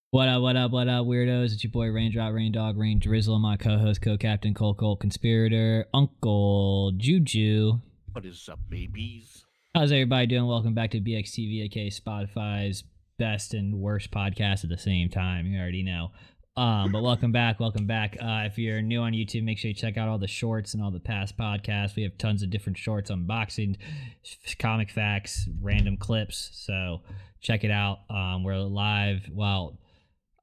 What up, weirdos? It's your boy Raindrop, Rain Dog, Rain Drizzle, my co-host, co-captain, Colt, conspirator, Uncle Juju. What is up, babies? How's everybody doing? Welcome back to BXTV, aka Spotify's best and worst podcast at the same time. You already know. But welcome back. If you're new on YouTube, make sure you check out all the shorts and all the past podcasts. We have tons of different shorts, unboxing, comic facts, random clips. So check it out. We're live. Well,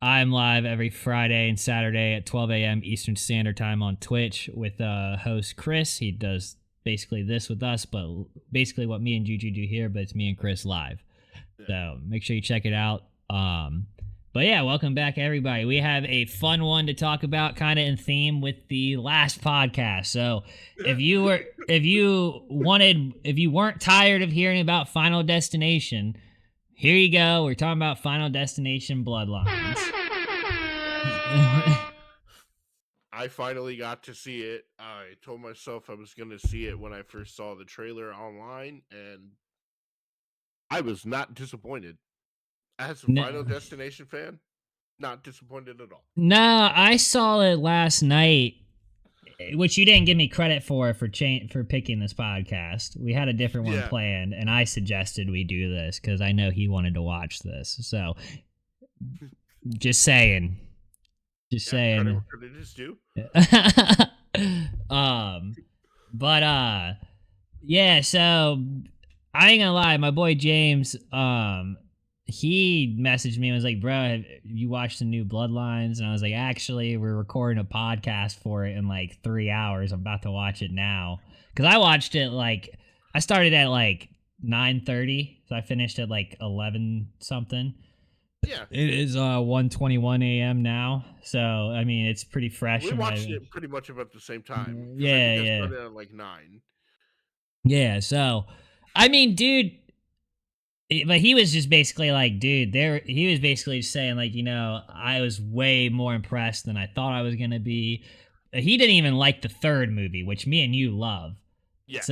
I'm live every Friday and Saturday at 12 a.m. Eastern Standard Time on Twitch with host Chris. He does basically this with us, but basically what me and Juju do here, but it's me and Chris live. So make sure you check it out. But yeah, welcome back, everybody. We have a fun one to talk about, kind of in theme with the last podcast. So if you weren't tired of hearing about Final Destination, here you go. We're talking about Final Destination Bloodlines. I finally got to see it. I told myself I was going to see it when I first saw the trailer online, and I was not disappointed. As a Final Destination fan, not disappointed at all. No, I saw it last night, which you didn't give me credit for picking this podcast. We had a different one planned, and I suggested we do this because I know he wanted to watch this. So, just saying. Credit is due. Yeah. So I ain't gonna lie, my boy James, he messaged me and was like, "Bro, have you watched the new Bloodlines?" And I was like, "Actually, we're recording a podcast for it in like 3 hours. I'm about to watch it now." Because I watched it I started at like 9:30, so I finished at like 11 something. Yeah. It is 1:21 a.m. now, so I mean it's pretty fresh. We watched it pretty much about the same time. Yeah. Started at like 9. Yeah, so I mean, dude, but he was just basically like, dude, he was basically saying like, I was way more impressed than I thought I was gonna be. He didn't even like the third movie, which me and you love. Yeah.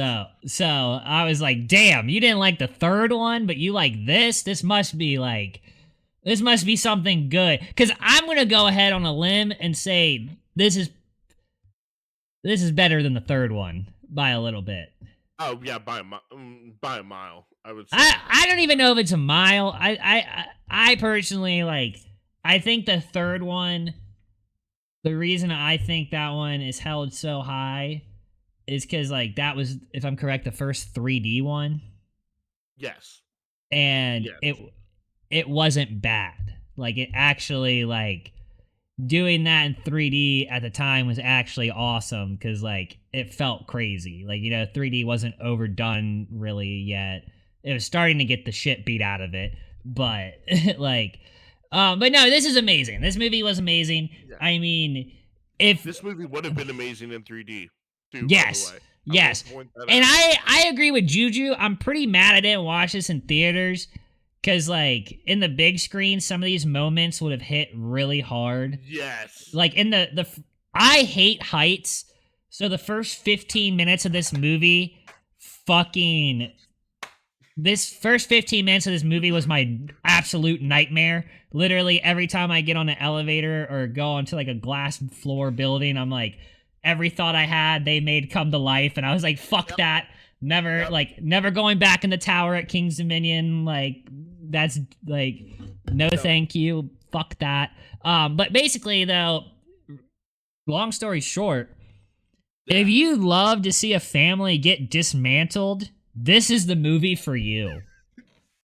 So I was like, damn, you didn't like the third one, but you like this? This must be something good. Because I'm gonna go ahead on a limb and say this is better than the third one by a little bit. Oh yeah, by a mile, I would say. I don't even know if it's a mile. I personally I think the third one. The reason I think that one is held so high is because that was, if I'm correct, the first 3D one. Yes. And it wasn't bad. It actually doing that in 3D at the time was actually awesome because it felt crazy. 3D wasn't overdone really yet. It was starting to get the shit beat out of it, but but no, this is amazing. This movie was amazing. Yeah. I mean, if this movie would have been amazing in 3D too. Yes. By the way. Yes. And I agree with Juju. I'm pretty mad I didn't watch this in theaters. Because, in the big screen, some of these moments would have hit really hard. Yes. In I hate heights. So the first 15 minutes of this movie, this first 15 minutes of this movie was my absolute nightmare. Literally, every time I get on an elevator or go onto, a glass floor building, I'm like, every thought I had, they made come to life. And I was like, fuck that. Never, never going back in the tower at King's Dominion. That's no thank you. Fuck that. But basically though, long story short, if you love to see a family get dismantled, this is the movie for you.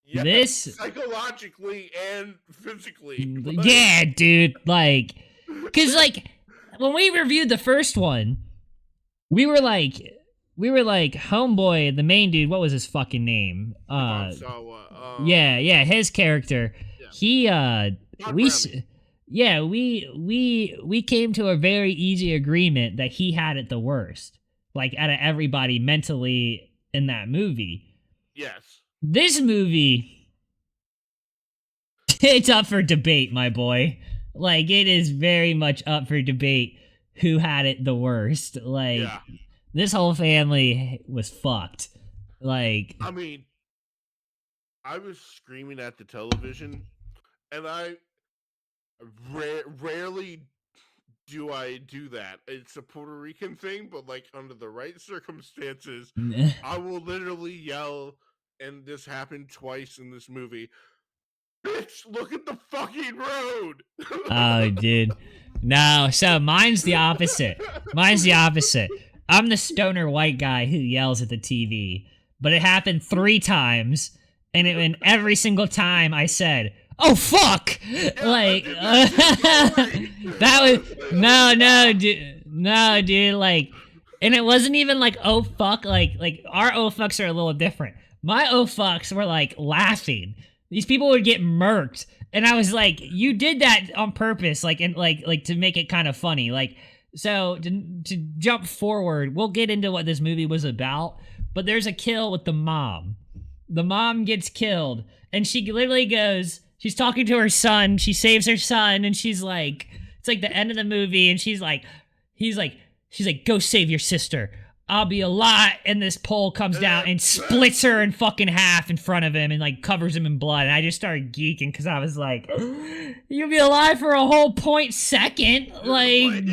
Yeah, this psychologically and physically. Yeah, dude. Cause when we reviewed the first one, we were like, homeboy, the main dude, what was his fucking name? Yeah, his character. Yeah. We came to a very easy agreement that he had it the worst. Out of everybody mentally in that movie. Yes. This movie, it's up for debate, my boy. It is very much up for debate who had it the worst. This whole family was fucked. I mean, I was screaming at the television, and Rarely do I do that. It's a Puerto Rican thing, but like under the right circumstances, I will literally yell, and this happened twice in this movie. Bitch, look at the fucking road. Oh, dude. No, so mine's the opposite. Mine's the opposite. I'm the stoner white guy who yells at the TV. But it happened 3 times, and every single time I said, "Oh fuck!" Like that was no, dude. Like, and it wasn't even like "oh fuck." Like our "oh fucks" are a little different. My "oh fucks" were like laughing. These people would get murked, and I was like, "You did that on purpose, like, and like to make it kind of funny." Like, so to jump forward, we'll get into what this movie was about. But there's a kill with the mom. The mom gets killed, and she literally goes. She's talking to her son. She saves her son, and she's like, it's like the end of the movie, and she's like, she's like, "Go save your sister. I'll be a lot." And this pole comes down and splits her in fucking half in front of him and like covers him in blood. And I just started geeking because I was like, "You'll be alive for a whole 0.2." Like,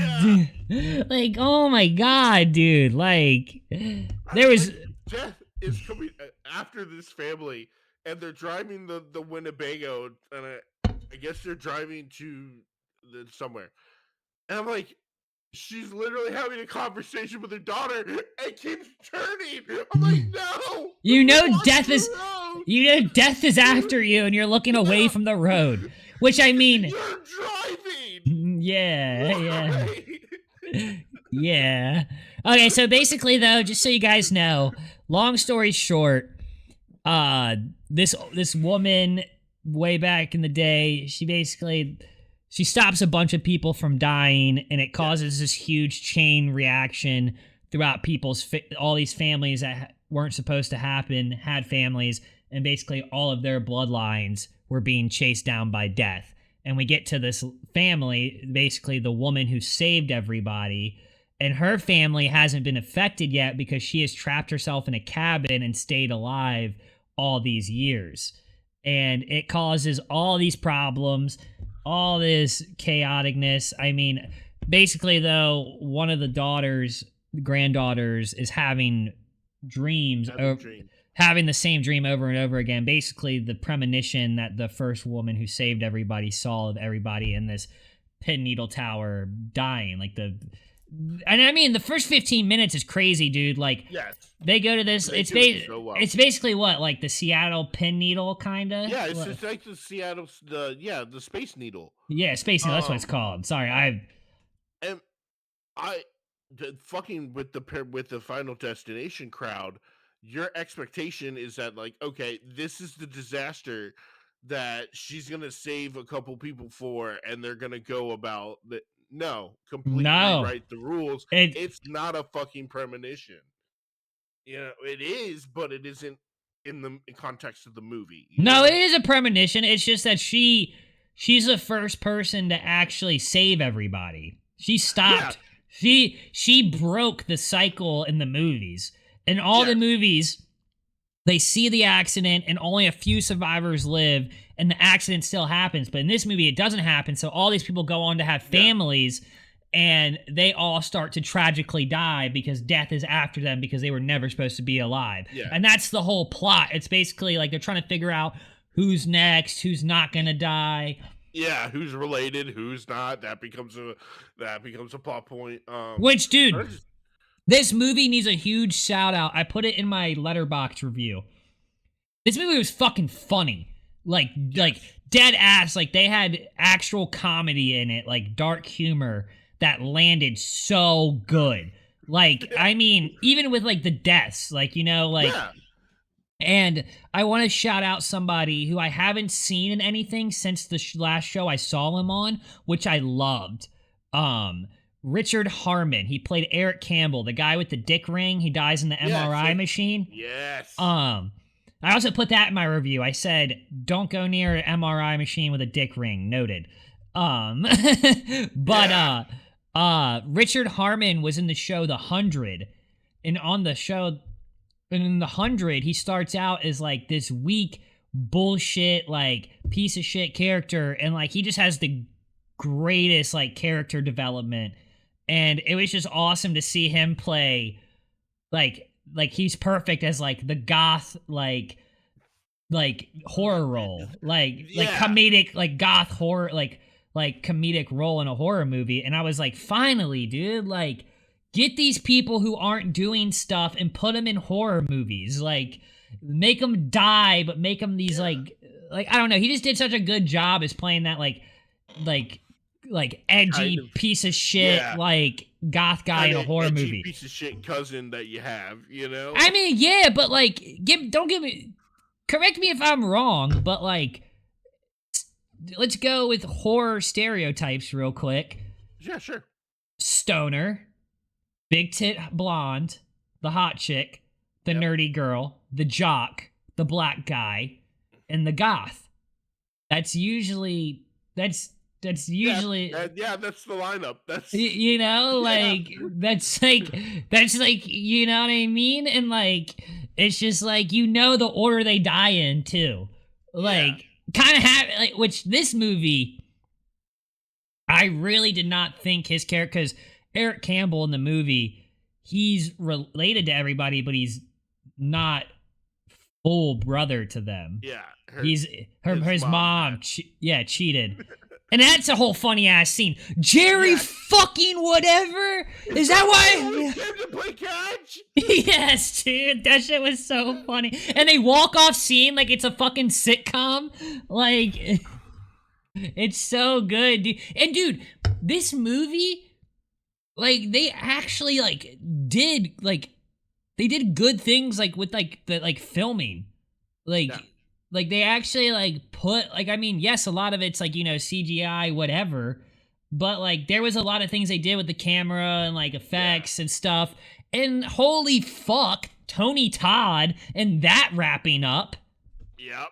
like, oh my god, dude. Like, there was Death is coming after this family, and they're driving the Winnebago, and I guess they're driving to somewhere. And I'm like, she's literally having a conversation with her daughter and keeps turning. I'm like, no. You know death is after you, and you're looking away from the road. Which I mean, you're driving. Yeah. Yeah. Okay, so basically though, just so you guys know, long story short, this woman way back in the day, she stops a bunch of people from dying, and it causes this huge chain reaction throughout all these families that weren't supposed to happen, had families, and basically all of their bloodlines were being chased down by death. And we get to this family, basically the woman who saved everybody, and her family hasn't been affected yet because she has trapped herself in a cabin and stayed alive all these years. And it causes all these problems, all this chaoticness. I mean, basically, though, one of the granddaughters, is having dreams, having the same dream over and over again. Basically, the premonition that the first woman who saved everybody saw of everybody in this pin needle tower dying. And I mean, the first 15 minutes is crazy, dude. Like, yes. They go to this. It's basically what, like the Seattle pin needle, kind of. Yeah, it's just like the Seattle, the Space Needle. Yeah, Space Needle. That's what it's called. Sorry, fucking with the Final Destination crowd. Your expectation is that, like, okay, this is the disaster that she's gonna save a couple people for, and they're gonna go about that. No, completely rewrite the rules. It's not a fucking premonition. You know, it is, but it isn't in the context of the movie. No, it is a premonition. It's just that she's the first person to actually save everybody. She stopped. Yeah. She broke the cycle in the movies. In all the movies, they see the accident and only a few survivors live, and the accident still happens. But in this movie, it doesn't happen. So all these people go on to have families, and they all start to tragically die because death is after them because they were never supposed to be alive. Yeah. And that's the whole plot. It's basically like they're trying to figure out who's next, who's not going to die. Yeah, who's related, who's not. That becomes a plot point. Which, dude, this movie needs a huge shout out. I put it in my Letterboxd review. This movie was fucking funny. Like dead ass. Like, they had actual comedy in it, like dark humor that landed so good. Like, I mean, even with like the deaths, like, you know, like. Yeah. And I want to shout out somebody who I haven't seen in anything since the last show I saw him on, which I loved. Richard Harmon. He played Eric Campbell, the guy with the dick ring. He dies in the MRI machine. Yes. I also put that in my review. I said, don't go near an MRI machine with a dick ring. Noted. Richard Harmon was in the show The 100. And on the show, and in The 100, he starts out as like this weak bullshit, like piece of shit character. And like, he just has the greatest like character development, and it was just awesome to see him play like he's perfect as like the goth like horror role, like Yeah, comedic like goth horror like comedic role in a horror movie. And I was like, finally, dude, like get these people who aren't doing stuff and put them in horror movies, like make them die but make them these yeah. like I don't know, he just did such a good job as playing that like like Kind edgy of. piece of shit Yeah, like goth guy kind in a of horror edgy movie. piece of shit cousin that you have, you know? I mean, yeah, but like, don't give me, correct me if I'm wrong, but like, let's go with horror stereotypes real quick. Yeah, sure. Stoner, big tit blonde, the hot chick, the Yep. nerdy girl, the jock, the black guy, and the goth. That's usually that's Yeah, usually yeah, that's the lineup. That's you know, yeah, like that's like you know what I mean, and like it's just like you know the order they die in too, yeah, like kind of have like which this movie I really did not think his character, because Eric Campbell in the movie, he's related to everybody, but he's not full brother to them. yeah. He's His his mom mom, had. cheated. And that's a whole funny ass scene. Jerry Yeah. fucking whatever. Is that Always why? came to play catch? Yes, dude. That shit was so funny. And they walk off scene like it's a fucking sitcom. Like, it's so good, dude. And dude, this movie, like, they actually did like they did good things like with like the like filming. Like Yeah. like they actually like put like I mean, yes, a lot of it's like, you know, CGI, whatever. But like there was a lot of things they did with the camera and like effects and stuff. And holy fuck, Tony Todd and that wrapping up. Yep.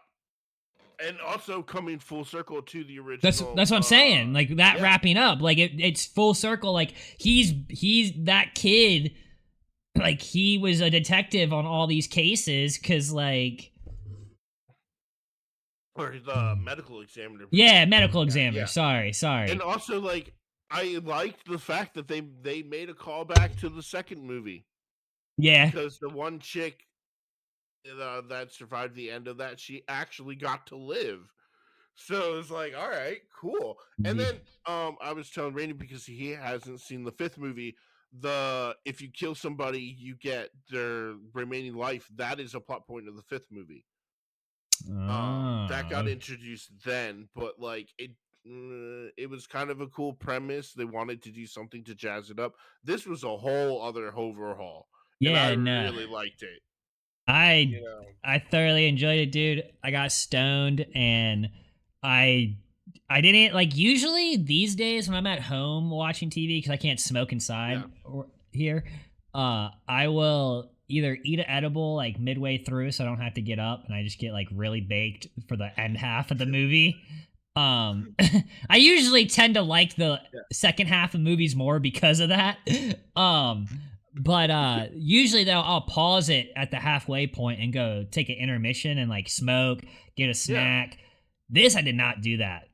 And also coming full circle to the That's original. what I'm saying. Like that yeah. wrapping up. Like it's full circle. Like he's that kid, like he was a detective on all these cases because like Or the medical examiner. yeah, medical Yeah, examiner. yeah. Sorry. And also, like, I liked the fact that they made a callback to the second movie Yeah. because the one chick that survived the end of that, she actually got to live. So it's like, all right, cool. And then I was telling Randy because he hasn't seen the fifth movie. The if you kill somebody, you get their remaining life. That is a plot point of the fifth movie. That got Oh. introduced then, but like it was kind of a cool premise. They wanted to do something to jazz it up. This was a whole other overhaul, and I Yeah, no. really liked it. I You know, I thoroughly enjoyed it, dude. I got stoned and I I didn't like usually these days when I'm at home watching TV because I can't smoke inside Yeah. or here. I will either eat an edible like midway through so I don't have to get up and I just get like really baked for the end half of the movie. I usually tend to like the second half of movies more because of that. But usually though I'll pause it at the halfway point and go take an intermission and like smoke, get a snack. This I did not do that.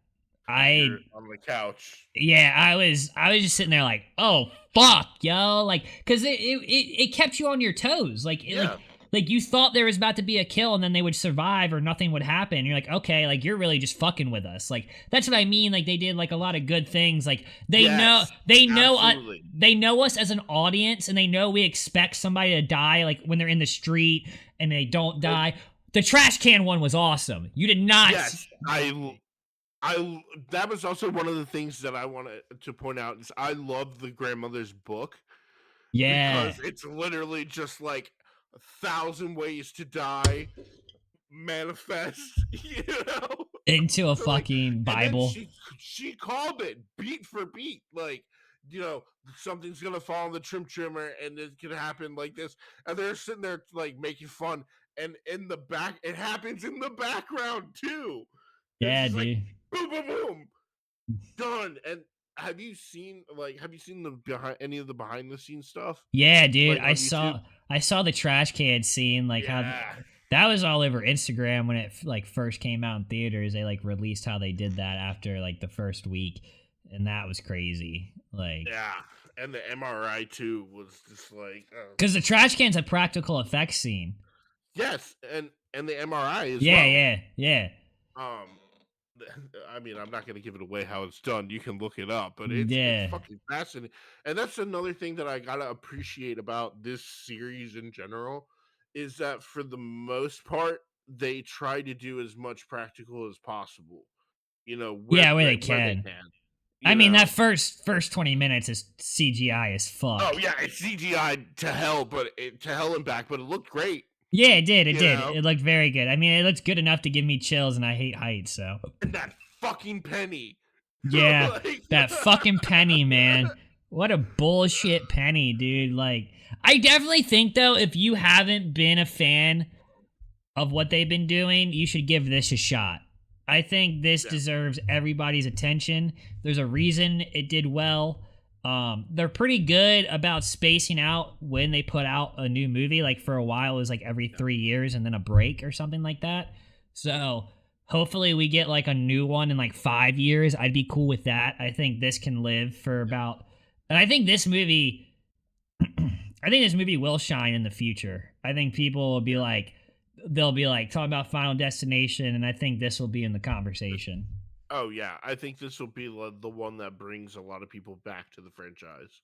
you're on the couch. Yeah, I was just sitting there like, oh fuck, yo, like, cause it kept you on your toes, like, Yeah. like you thought there was about to be a kill and then they would survive or nothing would happen. You're like, okay, like you're really just fucking with us. Like that's what I mean. Like they did like a lot of good things. Like they know absolutely. they know us as an audience and they know we expect somebody to die like when they're in the street and they don't die. The trash can one was awesome. You did not. Yes, I that was also one of the things that I wanted to point out is I love the grandmother's book Yeah. because it's literally just like 1,000 ways to die manifest, you know, Into a so, like, fucking and then Bible. she called it beat for beat, like, you know, something's gonna fall on the trimmer and it could happen like this, and they're sitting there like making fun, and in the back it happens in the background too. It's Yeah, just like dude. boom boom boom done. And have you seen the behind any of the behind the scenes stuff Yeah, dude. like on YouTube? I saw the trash can scene, like how Yeah. that was all over Instagram when it like first came out in theaters. They like released how they did that after like the first week. and that was crazy. Like, Yeah, and the MRI too was just like, because the trash can's a practical effects scene. yes, and the MRI as Yeah, well. yeah, yeah, Um, I mean, I'm not going to give it away how it's done. You can look it up, but it's yeah, fucking fascinating. And that's another thing that I gotta appreciate about this series in general is that for the most part they try to do as much practical as possible. You know yeah. Where they where they can. can. I You mean, that know. first 20 minutes is CGI as fuck. Oh yeah, it's CGI to hell, to hell and back, but it looked great. Yeah, it did. It You did. know, It looked very good. I mean, it looked good enough to give me chills, and I hate heights, so. and that fucking penny. Yeah, Like, that fucking penny, man. What a bullshit penny, dude. Like, I definitely think, though, if you haven't been a fan of what they've been doing, you should give this a shot. I think this yeah, deserves everybody's attention. There's a reason it did well. They're pretty good about spacing out when they put out a new movie. Like for a while, it was like every yeah. 3 years and then a break or something like that. So hopefully we get like a new one in like 5 years. I'd be cool with that. I think this can live for about, and I think this movie, I think this movie will shine in the future. I think people will be Yeah. like, they'll be like talking about Final Destination, and I think this will be in the conversation. Oh yeah, I think this will be the one that brings a lot of people back to the franchise.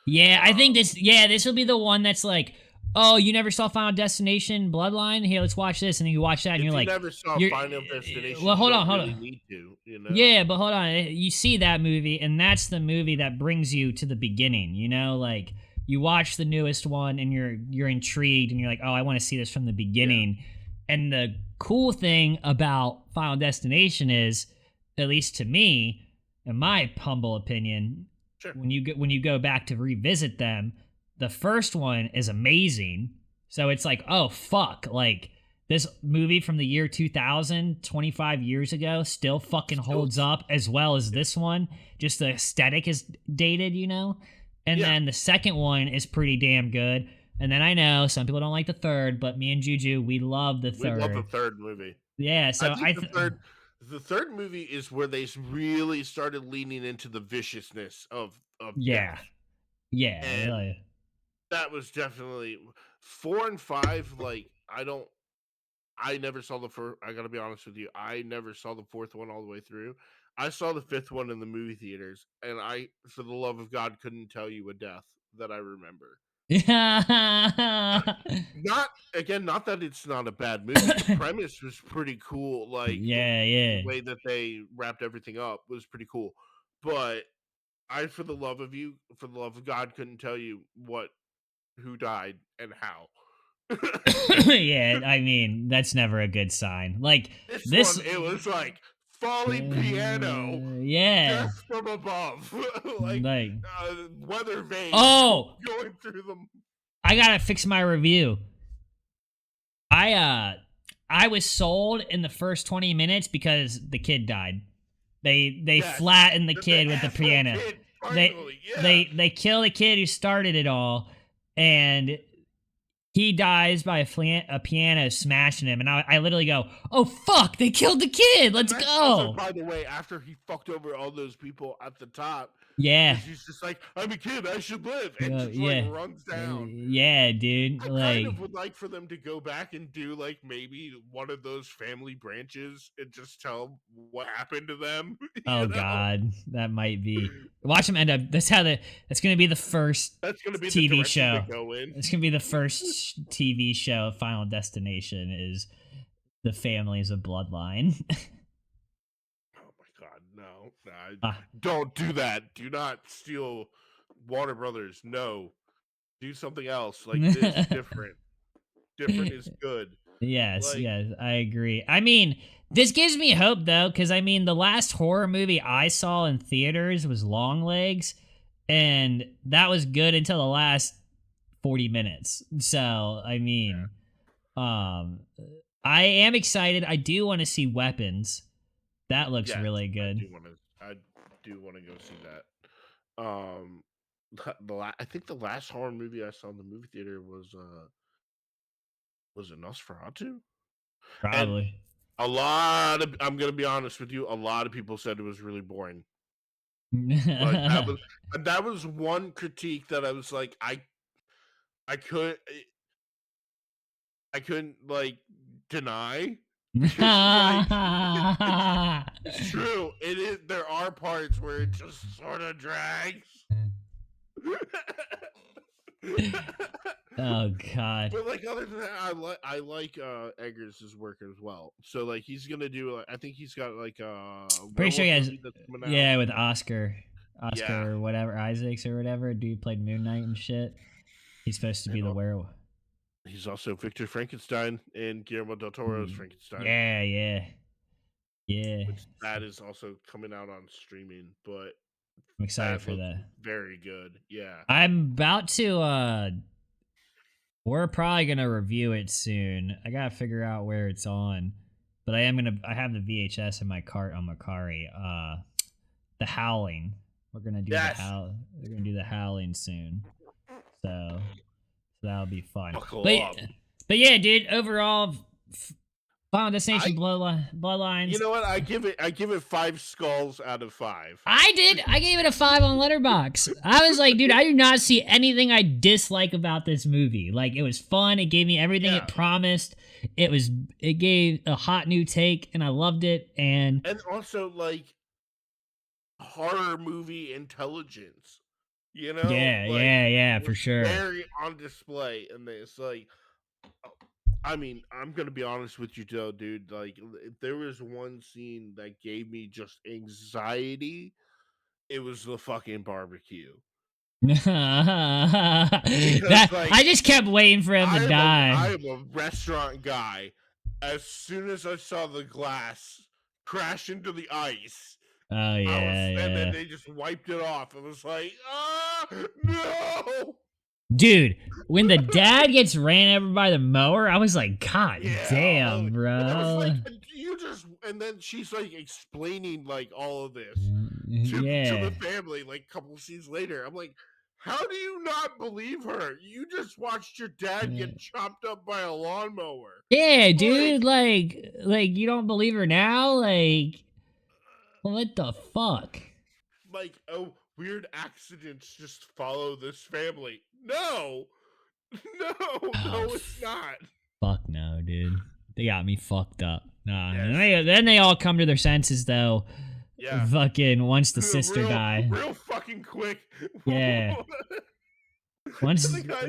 Yeah, I think Um, this. Yeah, this will be the one that's like, oh, you never saw Final Destination Bloodline? Here, let's watch this, and then you watch that, and you're if you like, never saw you're. Final Destination, Well, you hold on, don't hold really on. need to, you know. Yeah, but hold on. You see that movie, and that's the movie that brings you to the beginning. You know, like you watch the newest one, and you're intrigued, and you're like, oh, I want to see this from the Yeah, beginning. And the cool thing about Final Destination is, at least to me, in my humble opinion, sure. when you go back to revisit them, the first one is amazing. So it's like, oh fuck, like this movie from the year 2000, 25 years ago, still fucking Still, holds up as well as yeah, this one. Just the aesthetic is dated, you know? And yeah. then the second one is pretty damn good. And then I know some people don't like the third, but me and Juju, we love the We love the third. third movie. Yeah, I so think the third movie is where they really started leaning into the viciousness of yeah, death, yeah, and really. that was definitely 4 and 5. Like I never saw the first. I gotta be honest with you. I never saw the fourth one all the way through. I saw the fifth one in the movie theaters, and I, for the love of God, couldn't tell you a death that I remember. Yeah. Not again, not that it's not a bad movie. The premise was pretty cool. Like Yeah, the yeah. way that they wrapped everything up was pretty cool. But I, for the love of you, for the love of God, couldn't tell you who died and how. Yeah, I mean, that's never a good sign. Like This this one, it was like falling piano, yeah. death from above, like Like weather vane oh, going through them. I got to fix my review. I I was sold in the first 20 minutes because the kid died. They Yes, flattened the the kid with the asshole piano. kid. They Finally, yeah. they kill the kid who started it all, and he dies by a piano smashing him, and I literally go, "Oh fuck! They killed the kid. And Let's that's also, go!" by the way, after he fucked over all those people at the top, Yeah, because he's just like, I'm a kid, I should live, and just like yeah, runs down. yeah, dude. I kind Like, of would like for them to go back and do like maybe one of those family branches and just tell what happened to them, oh god, that might be. Watch him end up. That's gonna be the first That's going to be the TV direction they show. go in. It's gonna be the first TV show of Final Destination is the families of Bloodline. Oh my god, no. Ah. Don't do that. Do not steal Warner Brothers. No. Do something else like this. Different. Different is good. Yes, Like, yes, I agree. I mean, this gives me hope though, because I mean, the last horror movie I saw in theaters was Long Legs, and that was good until the last 40 minutes. So, I yeah, mean, um, I am excited. I do want to see Weapons. That looks yes, really good. I do want to go see that. I think the last horror movie I saw in the movie theater was it Nosferatu? And Probably. I'm gonna be honest with you, a lot of people said it was really boring. Like that was one critique that I was like, I could I couldn't like deny because like it's true. It is. There are parts where it just sort of drags. Oh God. But like other than that, I like Eggers' work as well. So like he's gonna do. I think he's got like a Pretty sure werewolf he has. movie that's coming out. Yeah, with Oscar Yeah, or whatever, Isaacs or whatever. Dude played Moon Knight and shit. He's supposed to be and the werewolf. he's also Victor Frankenstein in Guillermo del Toro's Frankenstein. Yeah, yeah, yeah. Which that is also coming out on streaming, but I'm excited that for looks that. very good. Yeah. I'm about to. We're probably gonna review it soon. I gotta figure out where it's on, but I am gonna. I have the VHS in my cart on Macari. The Howling. We're gonna do Yes. We're gonna do the Howling soon. So that'll be fun. Buckle but, up. But yeah, dude. Overall, Final Destination Bloodlines. You know what? I give it 5 skulls out of 5. I did. I gave it a 5 on Letterboxd. I was like, dude, I do not see anything I dislike about this movie. Like, it was fun. It gave me everything it promised. It gave a hot new take, and I loved it. And also like horror movie intelligence. You know? Yeah, for sure. Very on display in this. Like, I mean, I'm gonna be honest with you, Joe, dude. Like, if there was one scene that gave me just anxiety, it was the fucking barbecue. I just kept waiting for him to die. I am a restaurant guy. As soon as I saw the glass crash into the ice, and then they just wiped it off. It was like, no. Dude, when the dad gets ran over by the mower, I was like, God damn, bro. Like, and then she's like explaining like all of this to the family like a couple of scenes later. I'm like, how do you not believe her? You just watched your dad get chopped up by a lawnmower. Yeah, dude, like you don't believe her now? Like, what the fuck? Like, oh, weird accidents just follow this family. No, it's not. Fuck no, dude. They got me fucked up. Nah. Yes. Then they all come to their senses, though. Yeah. Fucking once the sister died. Real fucking quick. Yeah. Once the guy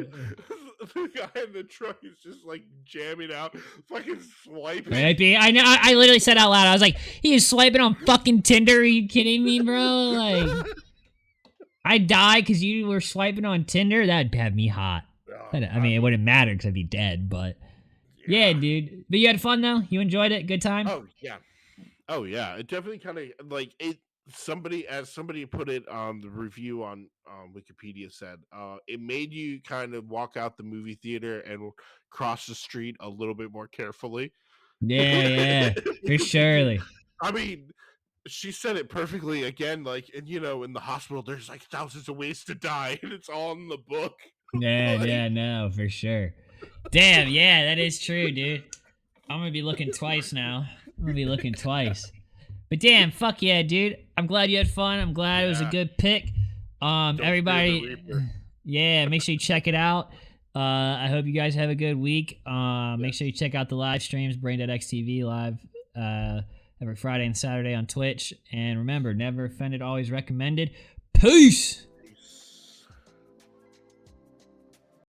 in the truck is just like jamming out, fucking swiping. I know. I literally said out loud. I was like, "He is swiping on fucking Tinder. Are you kidding me, bro? Like, I die because you were swiping on Tinder. That'd have me hot. I mean, it wouldn't matter because I'd be dead. But yeah, dude. But you had fun though. You enjoyed it. Good time. Oh yeah. It definitely kind of like it. Somebody put it on the review on Wikipedia said it made you kind of walk out the movie theater and cross the street a little bit more carefully. Yeah, for surely. I mean, she said it perfectly again. Like, and in the hospital, there's like thousands of ways to die, and it's all in the book. Yeah, no, for sure. Damn, yeah, that is true, dude. I'm gonna be looking twice now. But damn, fuck yeah, dude. I'm glad you had fun. I'm glad it was a good pick. Everybody, make sure you check it out. I hope you guys have a good week. Make sure you check out the live streams, Brain.xtv live every Friday and Saturday on Twitch. And remember, never offended, always recommended. Peace!